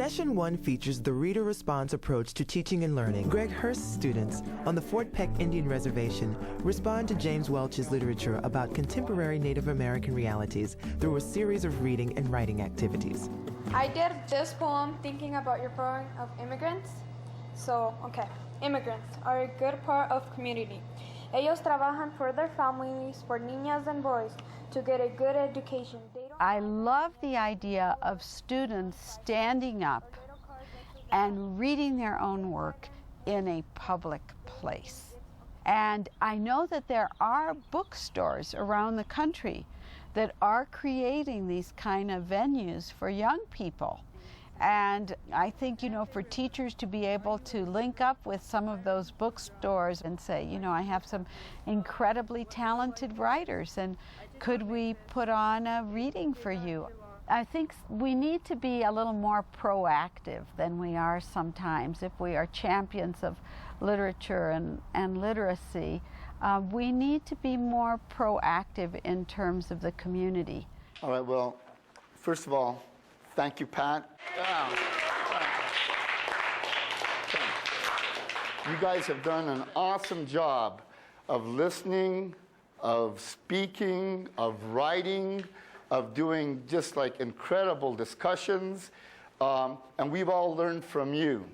Session 1 features the reader response approach to teaching and learning. Greg Hurst's students on the Fort Peck Indian Reservation respond to James Welch's literature about contemporary Native American realities through a series of reading and writing activities. I did this poem thinking about your problem of immigrants. So, okay, immigrants are a good part of community. Ellos trabajan for their families, for niñas and boys, to get a good education. I love the idea of students standing up and reading their own work in a public place. And I know that there are bookstores around the country that are creating these kind of venues for young people. And I think, for teachers to be able to link up with some of those bookstores and say, I have some incredibly talented writers, and could we put on a reading for you? I think we need to be a little more proactive than we are sometimes if we are champions of literature and literacy. We need to be more proactive in terms of the community. All right, well, first of all, thank you, Pat. You guys have done an awesome job of listening, of speaking, of writing, of doing just like incredible discussions, and we've all learned from you.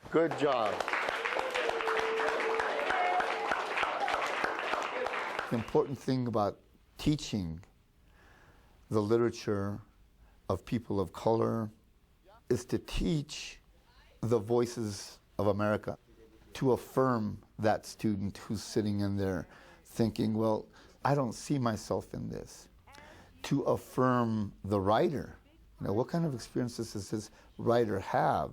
Good job. The important thing about teaching the literature of people of color is to teach the voices of America, to affirm that student who's sitting in there thinking, well, I don't see myself in this. To affirm the writer, what kind of experiences does this writer have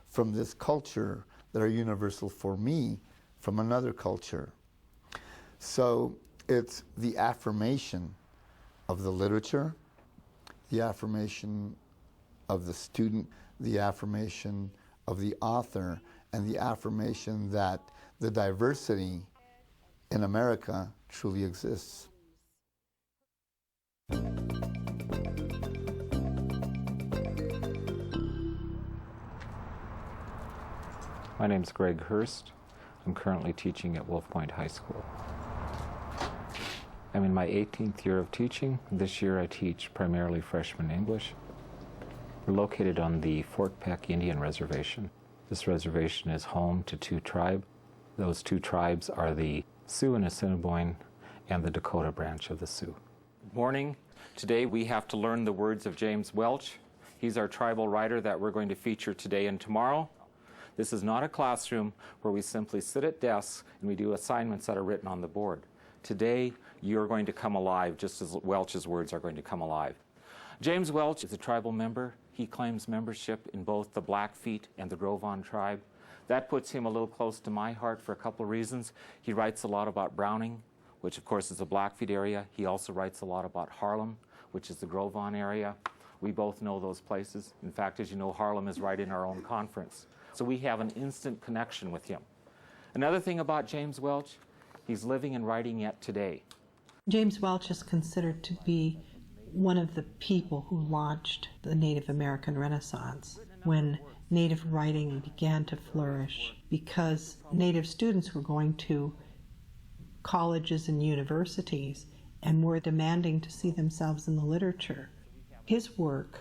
from this culture that are universal for me from another culture? So it's the affirmation of the literature, the affirmation of the student, the affirmation of the author, and the affirmation that the diversity in America truly exists. My name is Greg Hurst. I'm currently teaching at Wolf Point High School. I'm in my 18th year of teaching. This year I teach primarily freshman English. We're located on the Fort Peck Indian Reservation. This reservation is home to two tribes. Those two tribes are the Sioux and Assiniboine and the Dakota branch of the Sioux. Good morning. Today we have to learn the words of James Welch. He's our tribal writer that we're going to feature today and tomorrow. This is not a classroom where we simply sit at desks and we do assignments that are written on the board. Today, you're going to come alive just as Welch's words are going to come alive. James Welch is a tribal member. He claims membership in both the Blackfeet and the Gros Ventre tribe. That puts him a little close to my heart for a couple of reasons. He writes a lot about Browning, which of course is the Blackfeet area. He also writes a lot about Harlem, which is the Gros Ventre area. We both know those places. In fact, as you know, Harlem is right in our own conference. So we have an instant connection with him. Another thing about James Welch, he's living and writing yet today. James Welch is considered to be one of the people who launched the Native American Renaissance when Native writing began to flourish because Native students were going to colleges and universities and were demanding to see themselves in the literature. His work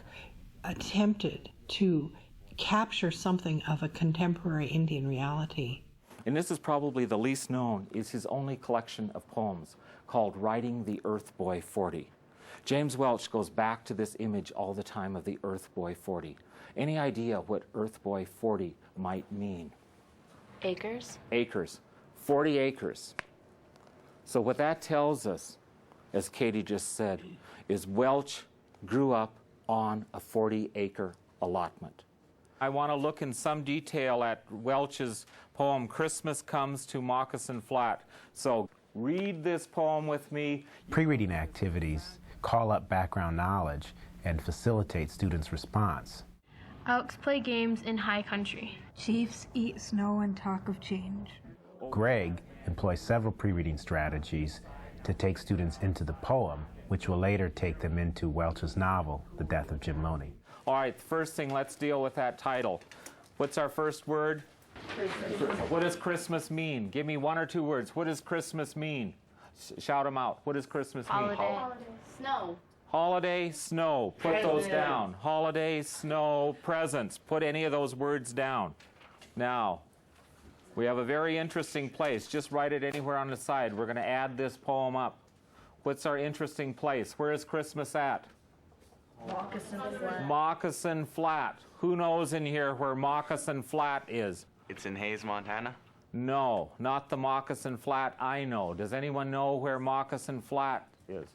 attempted to capture something of a contemporary Indian reality. And this is probably the least known, is his only collection of poems called Writing the Earth Boy 40. James Welch goes back to this image all the time of the Earth Boy 40. Any idea what Earth Boy 40 might mean? Acres. Acres. 40 acres. So what that tells us, as Katie just said, is Welch grew up on a 40-acre allotment. I want to look in some detail at Welch's poem, Christmas Comes to Moccasin Flat. So read this poem with me. Pre-reading activities call up background knowledge and facilitate students' response. Elks play games in high country. Chiefs eat snow and talk of change. Greg employs several pre-reading strategies to take students into the poem, which will later take them into Welch's novel, The Death of Jim Loney. All right, first thing, let's deal with that title. What's our first word? Christmas. What does Christmas mean? Give me one or two words. What does Christmas mean? Shout them out. What does Christmas mean? Holiday. Snow. Holiday, snow. Put those down. Holiday, snow, presents. Put any of those words down. Now, we have a very interesting place. Just write it anywhere on the side. We're going to add this poem up. What's our interesting place? Where is Christmas at? Moccasin Flat. Moccasin Flat. Who knows in here where Moccasin Flat is? It's in Hayes, Montana. No, not the Moccasin Flat I know. Does anyone know where Moccasin Flat is?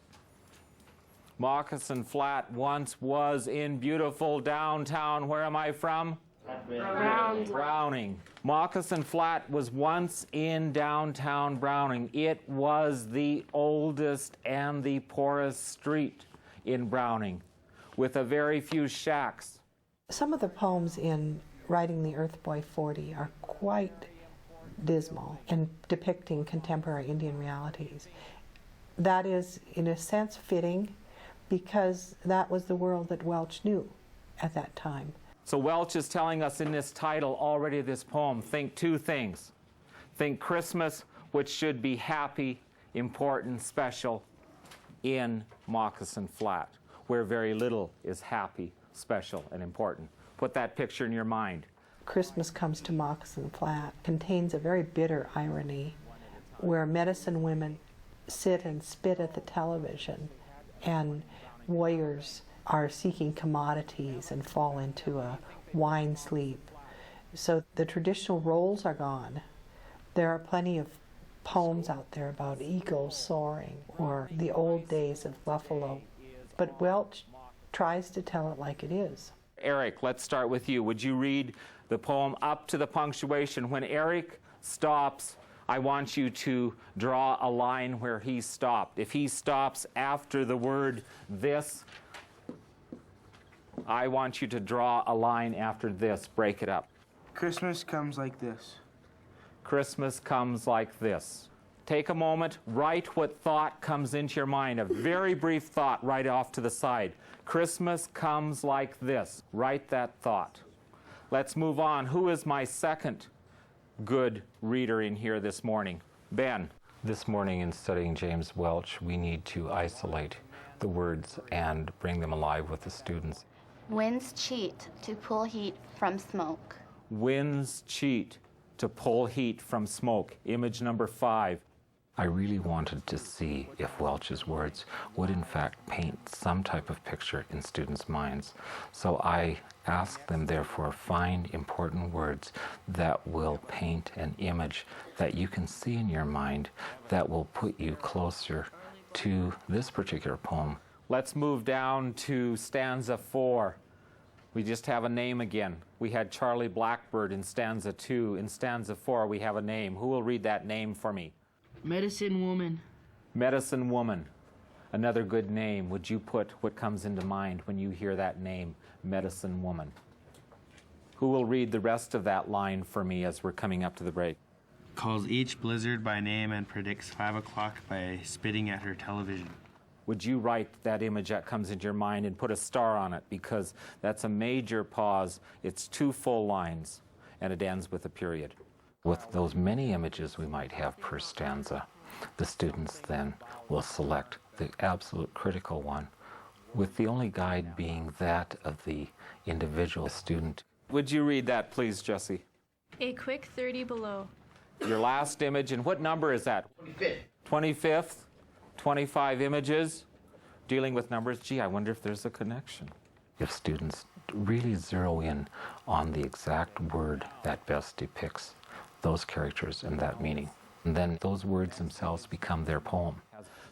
Moccasin Flat once was in beautiful downtown. Where am I from? Browning. Moccasin Flat was once in downtown Browning. It was the oldest and the poorest street in Browning, with a very few shacks. Some of the poems in Writing the Earth Boy 40 are quite dismal and depicting contemporary Indian realities. That is, in a sense, fitting because that was the world that Welch knew at that time. So Welch is telling us in this title already, this poem, think two things. Think Christmas, which should be happy, important, special, in Moccasin Flat, where very little is happy, special, and important. Put that picture in your mind. Christmas Comes to Moccasin Flat contains a very bitter irony where medicine women sit and spit at the television and warriors are seeking commodities and fall into a wine sleep. So the traditional roles are gone. There are plenty of poems out there about eagles soaring or the old days of buffalo. But Welch tries to tell it like it is. Eric, let's start with you. Would you read the poem up to the punctuation? When Eric stops, I want you to draw a line where he stopped. If he stops after the word this, I want you to draw a line after this. Break it up. Christmas comes like this. Christmas comes like this. Take a moment, write what thought comes into your mind. A very brief thought right off to the side. Christmas comes like this. Write that thought. Let's move on. Who is my second good reader in here this morning? Ben. This morning in studying James Welch, we need to isolate the words and bring them alive with the students. Winds cheat to pull heat from smoke. Winds cheat to pull heat from smoke. Image number 5. I really wanted to see if Welch's words would in fact paint some type of picture in students' minds. So I asked them, therefore, find important words that will paint an image that you can see in your mind that will put you closer to this particular poem. Let's move down to stanza 4. We just have a name again. We had Charlie Blackbird in stanza 2. In stanza 4, we have a name. Who will read that name for me? Medicine Woman. Medicine Woman. Another good name. Would you put what comes into mind when you hear that name, Medicine Woman? Who will read the rest of that line for me as we're coming up to the break? Calls each blizzard by name and predicts 5 o'clock by spitting at her television. Would you write that image that comes into your mind and put a star on it, because that's a major pause. It's 2 full lines, and it ends with a period. With those many images we might have per stanza, the students then will select the absolute critical one, with the only guide being that of the individual student. Would you read that, please, Jesse? A quick 30 below. Your last image, and what number is that? 25th. 25th? 25 images? Dealing with numbers? Gee, I wonder if there's a connection. If students really zero in on the exact word that best depicts those characters and that meaning, and then those words themselves become their poem.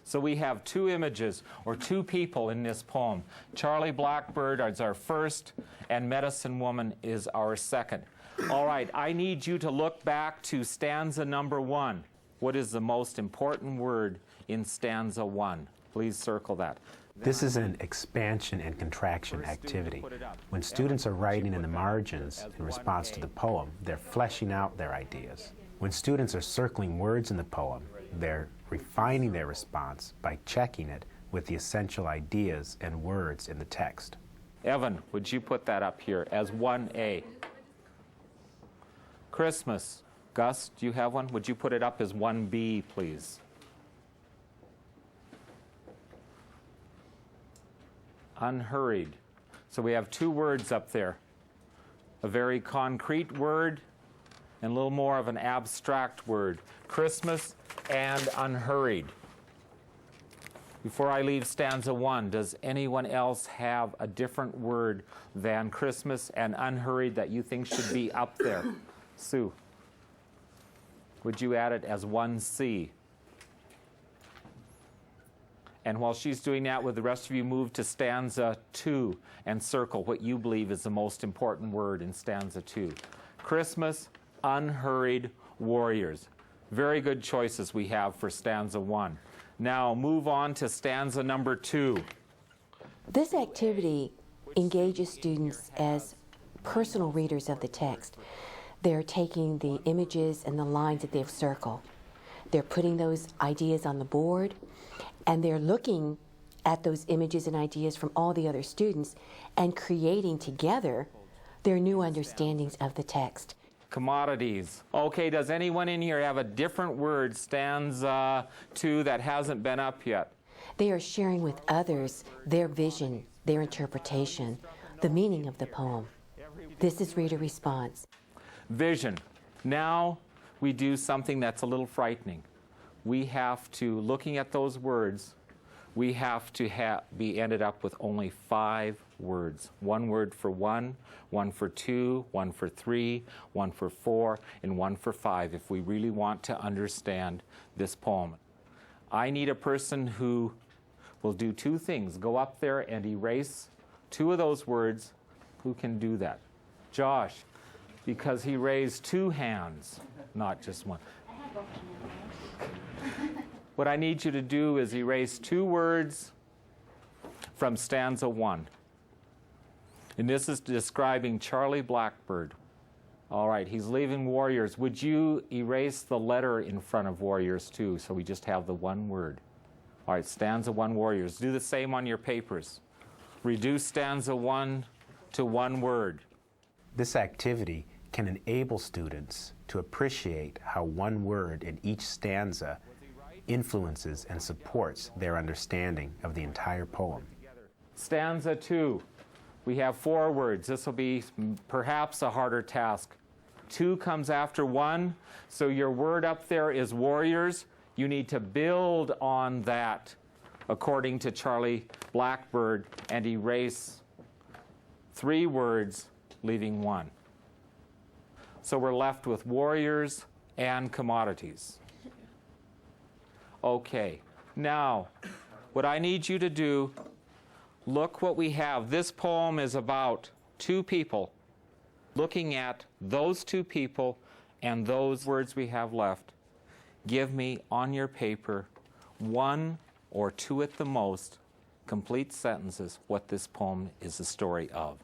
So we have 2 images, or 2 people in this poem. Charlie Blackbird is our first, and Medicine Woman is our second. All right, I need you to look back to stanza number 1. What is the most important word in stanza 1? Please circle that. This is an expansion and contraction activity. When students are writing in the margins in response to the poem, they're fleshing out their ideas. When students are circling words in the poem, they're refining their response by checking it with the essential ideas and words in the text. Evan, would you put that up here as 1A? Christmas. Gus, do you have one? Would you put it up as 1B, please? Unhurried. So we have two words up there. A very concrete word and a little more of an abstract word. Christmas and unhurried. Before I leave stanza 1, does anyone else have a different word than Christmas and unhurried that you think should be up there? Sue, would you add it as 1C? And while she's doing that, would the rest of you move to stanza 2 and circle what you believe is the most important word in stanza 2? Christmas, unhurried, warriors. Very good choices we have for stanza 1. Now move on to stanza number 2. This activity engages students as personal readers of the text. They're taking the images and the lines that they've circled. They're putting those ideas on the board, and they're looking at those images and ideas from all the other students and creating together their new understandings of the text. Commodities. Okay, does anyone in here have a different word, stanza 2, that hasn't been up yet? They are sharing with others their vision, their interpretation, the meaning of the poem. This is reader response. Vision. Now we do something that's a little frightening. We have to, looking at those words, we have to be ended up with only 5 words. 1 word for 1, 1 for 2, 1 for 3, 1 for 4, and 1 for 5 if we really want to understand this poem. I need a person who will do 2 things. Go up there and erase 2 of those words. Who can do that? Josh, because he raised 2 hands, not just 1. What I need you to do is erase 2 words from stanza 1. And this is describing Charlie Blackbird. All right, he's leaving warriors. Would you erase the letter in front of warriors too, so we just have the 1 word? All right, stanza 1, warriors. Do the same on your papers. Reduce stanza 1 to 1 word. This activity can enable students to appreciate how 1 word in each stanza influences and supports their understanding of the entire poem. Stanza 2. We have 4 words. This will be perhaps a harder task. 2 comes after 1, so your word up there is warriors. You need to build on that according to Charlie Blackbird and erase 3 words, leaving 1. So we're left with warriors and commodities. Okay, now what I need you to do, look what we have. This poem is about 2 people. Looking at those 2 people and those words we have left, give me on your paper 1 or 2 at the most complete sentences what this poem is the story of.